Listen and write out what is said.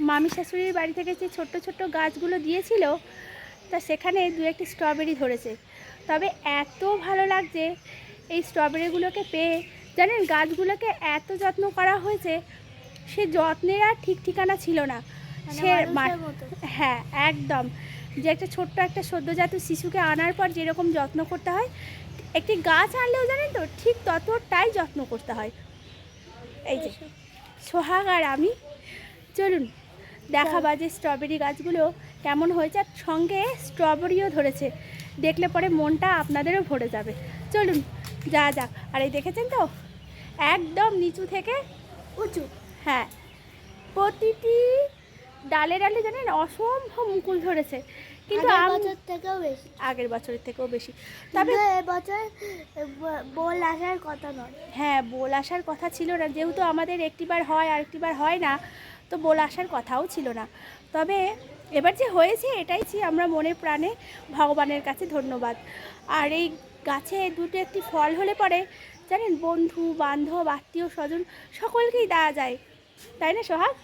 মামি শাশুড়ির বাড়ি থেকে যে ছোট্ট ছোট্ট গাছগুলো দিয়েছিল, তা সেখানে দু একটি স্ট্রবেরি ধরেছে। তবে এত ভালো লাগছে এই স্ট্রবেরিগুলোকে পেয়ে। জানেন, গাছগুলোকে এত যত্ন করা হয়েছে, সে যত্নের আর ঠিক ঠিকানা ছিল না। সে হ্যাঁ, একদম। যে একটা ছোট্ট একটা সদ্যজাত শিশুকে আনার পর যেরকম যত্ন করতে হয়, একটি গাছ আনলেও জানেন তো ঠিক ততটাই যত্ন করতে হয়। এই যে সোহাগ আর আমি, চলুন দেখাবা যে স্ট্রবেরি গাছগুলো কেমন হয়েছে, আর সঙ্গে স্ট্রবেরিও ধরেছে। দেখলে পরে মনটা আপনাদেরও ভরে যাবে। চলুন যা যাক। আর এই দেখেছেন তো, একদম নিচু থেকে উঁচু। হ্যাঁ, প্রতিটি ডালে ডালে জানেন অসম্ভব মুকুল ধরেছে। কিন্তু আগের বছরের থেকেও বেশি। তবে এবছর বোল আসার কথা নয়। হ্যাঁ, বোল আসার কথা ছিল না, যেহেতু আমাদের একটিবার হয় আর একটিবার হয় না, তো বোল আসার কথাও ছিল না। তবে এবার যে হয়েছে, এটাই আমরা মনে প্রাণে ভগবানের কাছে ধন্যবাদ। আর এই গাছে দুটো একটি ফল হলে পরে জানেন, বন্ধু বান্ধব আত্মীয় স্বজন সকলকেই দেওয়া যায়, তাই না সোহাগ?